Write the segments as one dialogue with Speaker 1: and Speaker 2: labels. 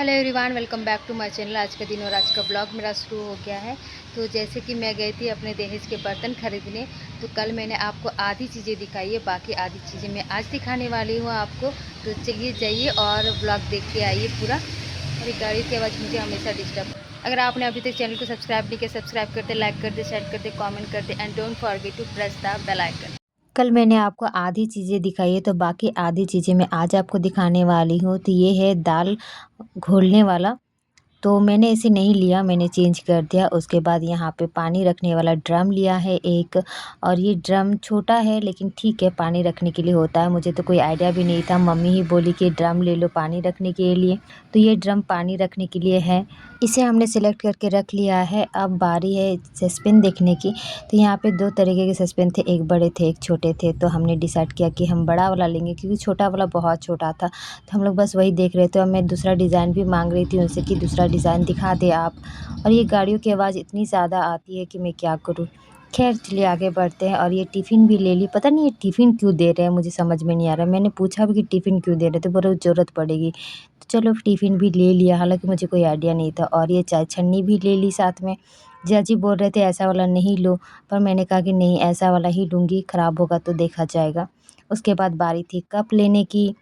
Speaker 1: Hello everyone, welcome back to my channel. आज का दिन और आज का ब्लॉग मेरा शुरू हो गया है। तो जैसे कि मैं गई थी अपने दहेज के बर्तन खरीदने, तो कल मैंने आपको आधी चीज़ें दिखाई है, बाकी आधी चीज़ें मैं आज दिखाने वाली हूँ आपको। तो चलिए जाइए और ब्लॉग देख के आइए पूरा। और गाड़ी की आवाज़ मुझे हमेशा डिस्टर्ब। अगर आपने अभी तक चैनल को सब्सक्राइब नहीं किया, सब्सक्राइब कर दे, लाइक कर दे, शेयर कर दे, कॉमेंट कर दे and don't forget to press the bell icon. कल मैंने आपको आधी चीज़ें दिखाई है, तो बाकी आधी चीज़ें मैं आज आपको दिखाने वाली हूँ। तो ये है दाल घोलने वाला, तो मैंने इसे नहीं लिया, मैंने चेंज कर दिया। उसके बाद यहाँ पे पानी रखने वाला ड्रम लिया है एक, और ये ड्रम छोटा है लेकिन ठीक है, पानी रखने के लिए होता है। मुझे तो कोई आइडिया भी नहीं था, मम्मी ही बोली कि ड्रम ले लो पानी रखने के लिए। तो ये ड्रम पानी रखने के लिए है, इसे हमने सेलेक्ट करके रख लिया है। अब बारी है सस्पेन देखने की। तो यहाँ पे दो तरीके के सस्पेन थे, एक बड़े थे एक छोटे थे। तो हमने डिसाइड किया कि हम बड़ा वाला लेंगे, क्योंकि छोटा वाला बहुत छोटा था। तो हम लोग बस वही देख रहे थे, और मैं दूसरा डिज़ाइन भी मांग रही थी उनसे कि दूसरा डिज़ाइन दिखा दे आप। और ये गाड़ियों की आवाज़ इतनी ज़्यादा आती है कि मैं क्या करूँ। खैर चलिए आगे बढ़ते हैं। और ये टिफ़िन भी ले ली, पता नहीं ये टिफ़िन क्यों दे रहे हैं, मुझे समझ में नहीं आ रहा। मैंने पूछा भी कि टिफ़िन क्यों दे रहे थे, बोले ज़रूरत पड़ेगी। तो चलो टिफ़िन भी ले लिया, हालांकि मुझे कोई आइडिया नहीं था। और ये चाय छन्नी भी ले ली साथ में। जीजाजी बोल रहे थे ऐसा वाला नहीं लो, पर मैंने कहा कि नहीं, ऐसा वाला ही लूँगी, ख़राब होगा तो देखा जाएगा। उसके बाद बारी थी कप लेने की।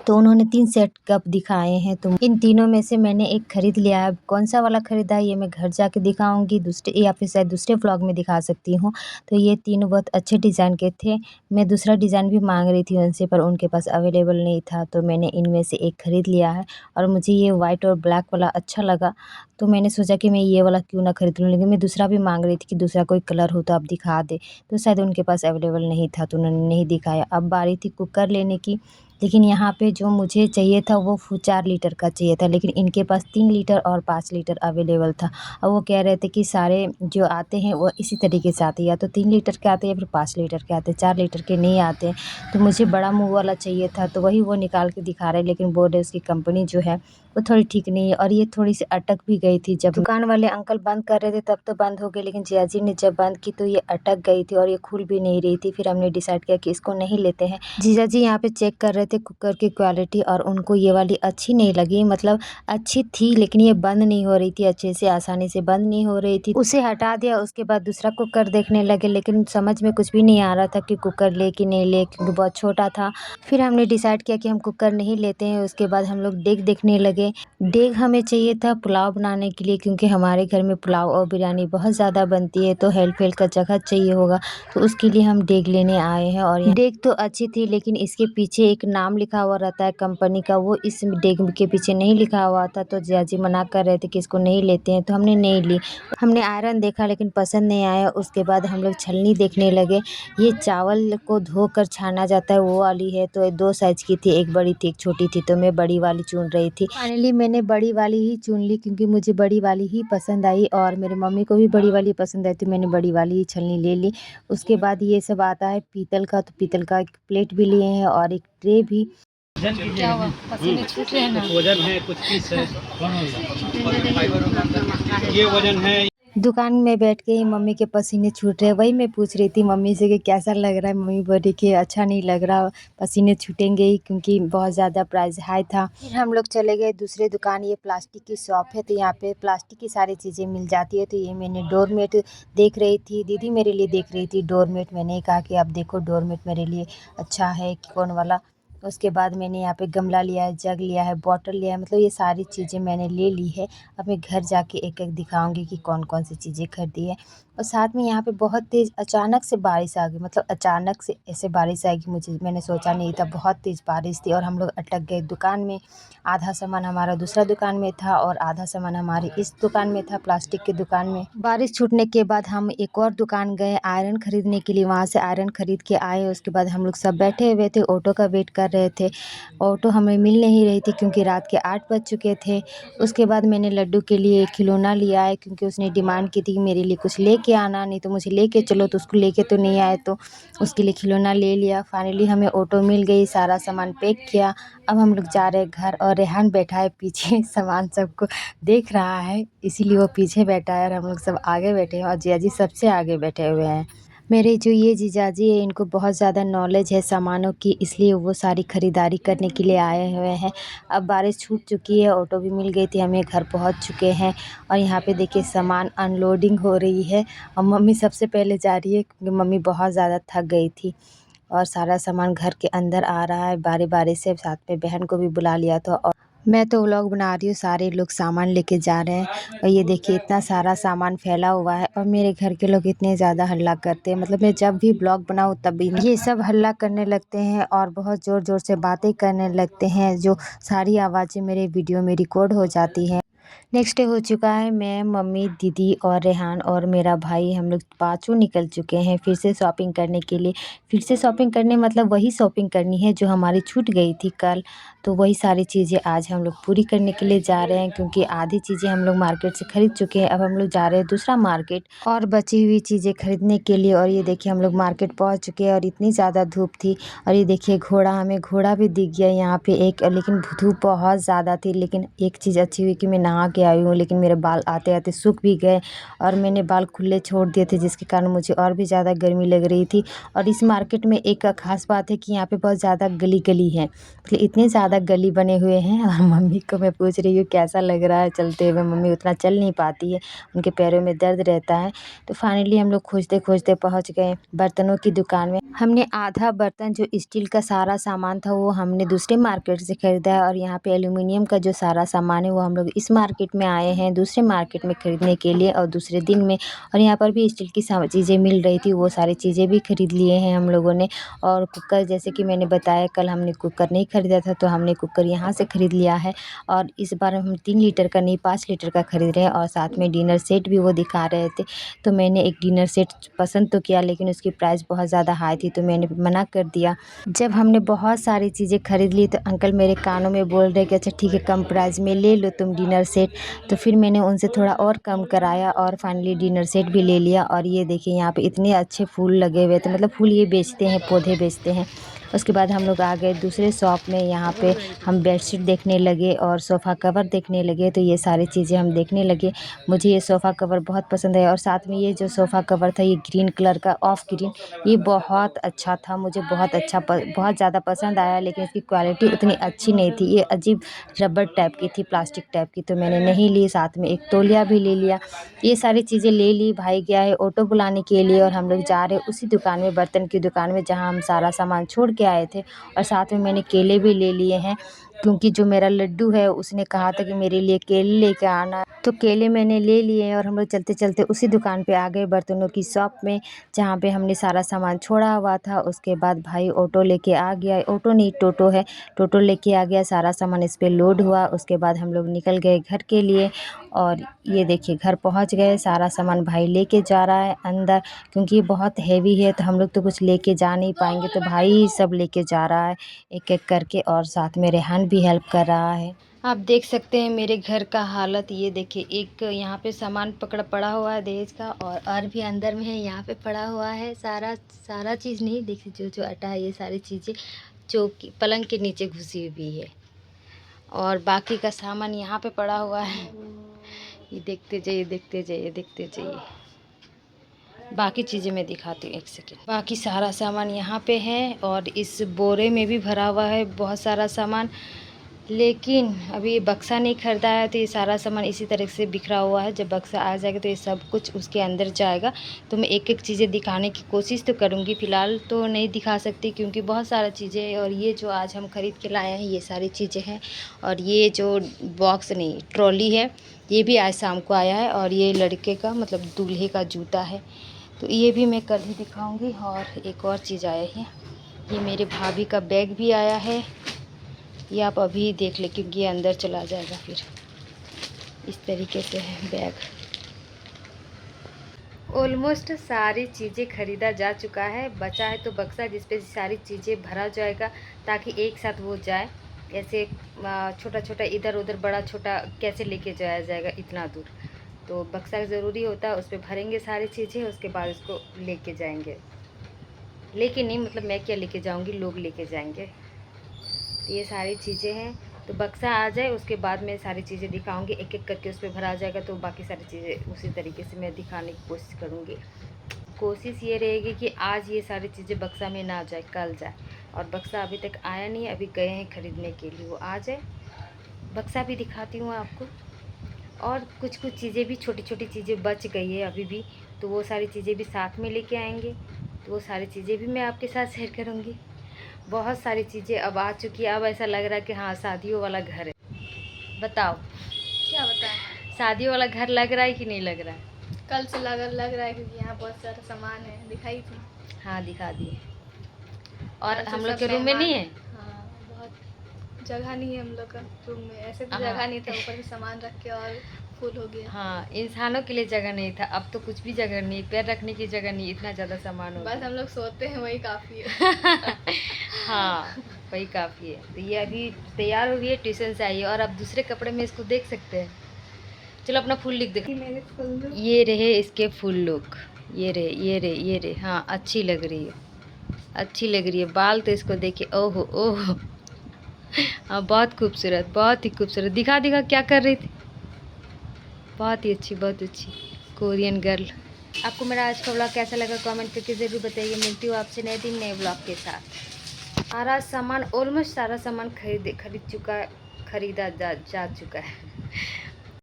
Speaker 1: तो उन्होंने 3 सेट कप दिखाए हैं, तो इन तीनों में से मैंने एक ख़रीद लिया है। कौन सा वाला ख़रीदा है ये मैं घर जाके दिखाऊँगी, दूसरे या फिर शायद दूसरे व्लॉग में दिखा सकती हूँ। तो ये तीनों बहुत अच्छे डिज़ाइन के थे। मैं दूसरा डिज़ाइन भी माँग रही थी उनसे, पर उनके पास अवेलेबल नहीं था, तो मैंने इनमें से एक ख़रीद लिया है। और मुझे ये वाइट और ब्लैक वाला अच्छा लगा, तो मैंने सोचा कि मैं ये वाला क्यों ना ख़रीद लूँ। लेकिन मैं दूसरा भी माँग रही थी कि दूसरा कोई कलर हो तो आप दिखा दें, तो शायद उनके पास अवेलेबल नहीं था, तो उन्होंने नहीं दिखाया। अब बारी थी कुकर लेने की। लेकिन यहाँ पे जो मुझे चाहिए था वो 4 लीटर का चाहिए था, लेकिन इनके पास 3 लीटर और 5 लीटर अवेलेबल था। और वो कह रहे थे कि सारे जो आते हैं वो इसी तरीके से आते हैं, या तो 3 लीटर के आते हैं या फिर 5 लीटर के आते हैं, 4 लीटर के नहीं आते हैं। तो मुझे बड़ा मुँह वाला चाहिए था, तो वही वो निकाल के दिखा रहे हैं, लेकिन बोल रहे उसकी कंपनी जो है वो थोड़ी ठीक नहीं है। और ये थोड़ी-सी अटक भी गई थी, जब दुकान वाले अंकल बंद कर रहे थे तब तो बंद हो गई, लेकिन जियाजी ने जब बंद की तो ये अटक गई थी और ये खुल भी नहीं रही थी। फिर हमने डिसाइड किया कि इसको नहीं लेते हैं। जीजाजी यहाँ पे चेक कर रहे थे कुकर की क्वालिटी, और उनको ये वाली अच्छी नहीं लगी। मतलब अच्छी थी लेकिन ये बंद नहीं हो रही थी अच्छे से, आसानी से बंद नहीं हो रही थी। उसे हटा दिया, उसके बाद दूसरा कुकर देखने लगे, लेकिन समझ में कुछ भी नहीं आ रहा था कि कुकर ले कि नहीं ले, क्योंकि बहुत छोटा था। फिर हमने डिसाइड किया कि हम कुकर नहीं लेते हैं। उसके बाद हम लोग देग देखने लगे। देग हमें चाहिए था पुलाव बनाने के लिए, क्योंकि हमारे घर में पुलाव और बिरयानी बहुत ज़्यादा बनती है, तो हेल्प वेल्प का जगह चाहिए होगा, तो उसके लिए हम देग लेने आए हैं। और देग तो अच्छी थी, लेकिन इसके पीछे एक नाम लिखा हुआ रहता है कंपनी का, वो इस देग के पीछे नहीं लिखा हुआ था। तो जियाजी मना कर रहे थे कि इसको नहीं लेते हैं, तो हमने नहीं ली। हमने आयरन देखा लेकिन पसंद नहीं आया। उसके बाद हम लोग छलनी देखने लगे। ये चावल को धोकर छाना जाता है वो वाली है, तो 2 साइज़ की थी, एक बड़ी थी एक छोटी थी, तो मैं बड़ी वाली चुन रही थी। फाइनली मैंने बड़ी वाली ही चुन ली, क्योंकि मुझे बड़ी वाली ही पसंद आई और मेरी मम्मी को भी बड़ी वाली पसंद आई, तो मैंने बड़ी वाली ही छलनी ले ली। उसके बाद ये सब आता है पीतल का, तो पीतल का एक प्लेट भी लिए हैं और एक ट्रे भी। क्या हुआ, पसीने छूट रहे हैं ना?
Speaker 2: वजन है कुछ पीस है। ये वजन है।
Speaker 1: दुकान में बैठ के ही मम्मी के पसीने छूट रहे हैं। वही मैं पूछ रही थी मम्मी से कि कैसा लग रहा है। मम्मी बोली कि अच्छा नहीं लग रहा, पसीने छूटेंगे ही, क्योंकि बहुत ज़्यादा प्राइस हाई था। फिर हम लोग चले गए दूसरे दुकान। ये प्लास्टिक की शॉप है, तो यहाँ पे प्लास्टिक की सारी चीज़ें मिल जाती है। तो ये मैंने डोरमेट देख रही थी, दीदी मेरे लिए देख रही थी डोरमेट। मैंने कहा कि आप देखो डोरमेट मेरे लिए अच्छा है कि कौन वाला। उसके बाद मैंने यहाँ पे गमला लिया है, जग लिया है, बॉटल लिया है, मतलब ये सारी चीज़ें मैंने ले ली है। अब मैं घर जाके एक-एक दिखाऊँगी कि कौन-कौन सी चीज़ें खरीदी है। और साथ में यहाँ पे बहुत तेज़ अचानक से बारिश आ गई, मतलब अचानक से ऐसे बारिश आएगी मैंने सोचा नहीं था। बहुत तेज़ बारिश थी और हम लोग अटक गए दुकान में। आधा सामान हमारा दूसरा दुकान में था और आधा सामान हमारे इस दुकान में था, प्लास्टिक की दुकान में। बारिश छूटने के बाद हम एक और दुकान गए आयरन खरीदने के लिए, वहाँ से आयरन खरीद के आए। उसके बाद हम लोग सब बैठे हुए थे, ऑटो का वेट कर रहे थे। ऑटो हमें मिल नहीं रही थी, क्योंकि रात के 8 बज चुके थे। उसके बाद मैंने लड्डू के लिए एक खिलौना लिया है, क्योंकि उसने डिमांड की थी कि मेरे लिए कुछ लेके आना, नहीं तो मुझे लेके चलो, तो उसको लेके तो नहीं आए, तो उसके लिए खिलौना ले लिया। फाइनली हमें ऑटो मिल गई, सारा सामान पैक किया। अब हम लोग जा रहे हैं घर, और रेहान बैठा है पीछे सामान सबको देख रहा है, इसीलिए वो पीछे बैठा है और हम लोग सब आगे बैठे हैं, और जिया जी सबसे आगे बैठे हुए हैं। मेरे जो ये जीजाजी है इनको बहुत ज़्यादा नॉलेज है सामानों की, इसलिए वो सारी ख़रीदारी करने के लिए आए हुए हैं। अब बारिश छूट चुकी है, ऑटो भी मिल गई थी, हम ये घर पहुंच चुके हैं और यहाँ पे देखिए सामान अनलोडिंग हो रही है और मम्मी सबसे पहले जा रही है क्योंकि मम्मी बहुत ज़्यादा थक गई थी और सारा सामान घर के अंदर आ रहा है बारी बारी से। साथ में बहन को भी बुला लिया था और मैं तो व्लॉग बना रही हूँ, सारे लोग सामान लेके जा रहे हैं और ये देखिए इतना सारा सामान फैला हुआ है और मेरे घर के लोग इतने ज़्यादा हल्ला करते हैं, मतलब मैं जब भी ब्लॉग बनाऊँ तब भी ये सब हल्ला करने लगते हैं और बहुत ज़ोर ज़ोर से बातें करने लगते हैं, जो सारी आवाज़ें मेरे वीडियो में रिकॉर्ड हो जाती हैं। नेक्स्ट डे हो चुका है, मैं मम्मी दीदी और रेहान और मेरा भाई हम लोग पाँचों निकल चुके हैं फिर से शॉपिंग करने के लिए। फिर से शॉपिंग करने मतलब वही शॉपिंग करनी है जो हमारी छूट गई थी कल, तो वही सारी चीज़ें आज हम लोग पूरी करने के लिए जा रहे हैं क्योंकि आधी चीज़ें हम लोग मार्केट से खरीद चुके हैं। अब हम लोग जा रहे हैं दूसरा मार्केट और बची हुई चीज़ें खरीदने के लिए। और ये देखिए हम लोग मार्केट पहुँच चुके हैं और इतनी ज़्यादा धूप थी और ये देखिए हमें घोड़ा भी दिख गया यहाँ पे एक, लेकिन धूप बहुत ज़्यादा थी। लेकिन एक चीज़ अच्छी हुई कि मैं नहा के आई हूँ, लेकिन मेरे बाल आते आते सूख भी गए और मैंने बाल खुले छोड़ दिए थे जिसके कारण मुझे और भी ज़्यादा गर्मी लग रही थी। और इस मार्केट में एक ख़ास बात है कि यहाँ पे बहुत ज़्यादा गली गली है, मतलब इतने ज़्यादा गली बने हुए हैं। और मम्मी को मैं पूछ रही हूँ कैसा लग रहा है चलते हुए, मम्मी उतना चल नहीं पाती है, उनके पैरों में दर्द रहता है। तो फाइनली हम लोग खोजते खोजते पहुँच गए बर्तनों की दुकान में। हमने आधा बर्तन जो स्टील का सारा सामान था वो हमने दूसरे मार्केट से ख़रीदा है और यहाँ पे एल्युमिनियम का जो सारा सामान है वो हम लोग इस मार्केट में आए हैं दूसरे मार्केट में ख़रीदने के लिए और दूसरे दिन में। और यहाँ पर भी स्टील की चीज़ें मिल रही थी, वो सारी चीज़ें भी ख़रीद लिए हैं हम लोगों ने। और कुकर, जैसे कि मैंने बताया कल हमने कुकर नहीं ख़रीदा था तो हमने कुकर यहाँ से ख़रीद लिया है और इस बार हम 3 लीटर का नहीं 5 लीटर का ख़रीद रहे हैं। और साथ में डिनर सेट भी वो दिखा रहे थे, तो मैंने एक डिनर सेट पसंद तो किया लेकिन उसकी प्राइस बहुत ज़्यादा हाई थी तो मैंने मना कर दिया। जब हमने बहुत सारी चीज़ें खरीद ली तो अंकल मेरे कानों में बोल रहे कि अच्छा ठीक है कम प्राइस में ले लो तुम डिनर सेट। तो फिर मैंने उनसे थोड़ा और कम कराया और फाइनली डिनर सेट भी ले लिया। और ये देखिए यहाँ पे इतने अच्छे फूल लगे हुए थे, मतलब फूल ये बेचते हैं, पौधे बेचते हैं। उसके बाद हम लोग आ गए दूसरे शॉप में, यहाँ पे हम बेडशीट देखने लगे और सोफ़ा कवर देखने लगे। तो ये सारी चीज़ें हम देखने लगे। मुझे ये सोफ़ा कवर बहुत पसंद है और साथ में ये जो सोफ़ा कवर था ये ग्रीन कलर का ऑफ ग्रीन, ये बहुत अच्छा था, मुझे बहुत ज़्यादा पसंद आया। लेकिन इसकी क्वालिटी उतनी अच्छी नहीं थी, ये अजीब रबड़ टाइप की थी, प्लास्टिक टाइप की, तो मैंने नहीं ली। साथ में एक तौलिया भी ले लिया। ये सारी चीज़ें ले ली। भाई गया है ऑटो बुलाने के लिए और हम लोग जा रहे हैं उसी दुकान में, बर्तन की दुकान में, जहाँ हम सारा सामान छोड़ के आए थे। और साथ में मैंने केले भी ले लिए हैं क्योंकि जो मेरा लड्डू है उसने कहा था कि मेरे लिए केले लेके आना, तो केले मैंने ले लिए। और हम लोग चलते चलते उसी दुकान पे आ गए, बर्तनों की शॉप में, जहाँ पे हमने सारा सामान छोड़ा हुआ था। उसके बाद भाई ऑटो लेके आ गया, ऑटो नहीं टोटो है, टोटो लेके आ गया, सारा सामान इस पे लोड हुआ। उसके बाद हम लोग निकल गए घर के लिए। और ये देखिए घर पहुँच गए, सारा सामान भाई लेके जा रहा है अंदर क्योंकि ये बहुत हैवी है तो हम लोग तो कुछ लेके जा नहीं पाएंगे, तो भाई सब लेके जा रहा है एक एक करके और साथ में रेहान भी हेल्प कर रहा है। आप देख सकते हैं मेरे घर का हालत, ये देखिए एक यहाँ पे सामान पड़ा हुआ है दहेज का और भी अंदर में है, यहाँ पे पड़ा हुआ है सारा सारा चीज़ नहीं, देखिए जो जो अटा है ये सारी चीज़ें चौकी पलंग के नीचे घुसी हुई है और बाकी का सामान यहाँ पे पड़ा हुआ है। ये देखते जाइए देखते जाइए देखते जाइए, बाकी चीज़ें मैं दिखाती हूँ एक सेकेंड। बाकी सारा सामान यहाँ पे है और इस बोरे में भी भरा हुआ है बहुत सारा सामान, लेकिन अभी ये बक्सा नहीं ख़रीदा है तो ये सारा सामान इसी तरह से बिखरा हुआ है। जब बक्सा आ जाएगा तो ये सब कुछ उसके अंदर जाएगा, तो मैं एक एक चीज़ें दिखाने की कोशिश तो करूँगी। फ़िलहाल तो नहीं दिखा सकती क्योंकि बहुत सारा चीज़ें है। और ये जो आज हम ख़रीद के लाए हैं ये सारी चीज़ें हैं। और ये जो बॉक्स नहीं ट्रॉली है ये भी आज शाम को आया है। और ये लड़के का मतलब दूल्हे का जूता है, तो ये भी मैं कल ही दिखाऊंगी। और एक और चीज़ आया है, ये मेरे भाभी का बैग भी आया है, ये आप अभी देख लें क्योंकि ये अंदर चला जाएगा। फिर इस तरीके से है बैग। ऑलमोस्ट सारी चीज़ें ख़रीदा जा चुका है, बचा है तो बक्सा जिस पे सारी चीज़ें भरा जाएगा ताकि एक साथ वो जाए। ऐसे छोटा छोटा इधर उधर बड़ा छोटा कैसे लेके जाया जाएगा इतना दूर, तो बक्सा ज़रूरी होता है, उस पर भरेंगे सारी चीज़ें, उसके बाद उसको लेके जाएंगे। लेके नहीं मतलब मैं क्या लेके जाऊंगी, लोग लेके जाएंगे। तो ये सारी चीज़ें हैं, तो बक्सा आ जाए उसके बाद मैं सारी चीज़ें दिखाऊंगी, एक एक करके उस पर भरा जाएगा तो बाकी सारी चीज़ें उसी तरीके से मैं दिखाने की कोशिश करूँगी। कोशिश ये रहेगी कि आज ये सारी चीज़ें बक्सा में ना जाए, कल जाए। और बक्सा अभी तक आया नहीं, अभी गए हैं ख़रीदने के लिए, वो आ जाए। बक्सा भी दिखाती हूँ आपको। और कुछ कुछ चीज़ें भी, छोटी छोटी चीज़ें बच गई है अभी भी, तो वो सारी चीज़ें भी साथ में लेके आएंगे। तो वो सारी चीज़ें भी मैं आपके साथ शेयर करूँगी। बहुत सारी चीज़ें अब आ चुकी है। अब ऐसा लग रहा है कि हाँ, शादियों वाला घर है। बताओ,
Speaker 3: क्या बताएं।
Speaker 1: शादियों वाला घर लग रहा है कि नहीं लग रहा है?
Speaker 3: कल से लग रहा है, क्योंकि यहाँ बहुत सारा सामान है, दिखाई थी।
Speaker 1: हाँ, दिखा दिए। और
Speaker 3: कल से
Speaker 1: हम लोग
Speaker 3: सब
Speaker 1: के रूम में नहीं है?
Speaker 3: हाँ, बहुत जगह नहीं है हम लोग का रूम में, ऐसे तो
Speaker 1: हाँ।
Speaker 3: जगह नहीं था, ऊपर से सामान रख के और फुल हो गया।
Speaker 1: हाँ, इंसानों के लिए जगह नहीं था, अब तो कुछ भी जगह नहीं, पैर रखने की जगह नहीं, इतना ज़्यादा सामान हो
Speaker 3: बस
Speaker 1: गया।
Speaker 3: हम लोग सोते हैं, वही काफ़ी है।
Speaker 1: हाँ, वही काफ़ी है। तो ये अभी तैयार हो रही है, ट्यूशन से आई है। और अब दूसरे कपड़े में इसको देख सकते हैं। चलो अपना फुल लिख दे।
Speaker 3: मेरे फुल
Speaker 1: ये रहे इसके फुल लुक, ये रहे, ये रहे, ये रहे। हाँ, अच्छी लग रही है, अच्छी लग रही है। बाल तो इसको देखिए, ओहो ओहो। हाँ, बहुत खूबसूरत, बहुत ही खूबसूरत। दिखा दिखा, क्या कर रही थी? बहुत ही अच्छी, बहुत अच्छी कोरियन गर्ल। आपको मेरा आज का ब्लॉग कैसा लगा कमेंट करके ज़रूर बताइए। मिलती हूँ आपसे नए दिन नए ब्लॉग के साथ। सारा सामान, ऑलमोस्ट सारा सामान खरीद चुका है, खरीदा जा चुका है।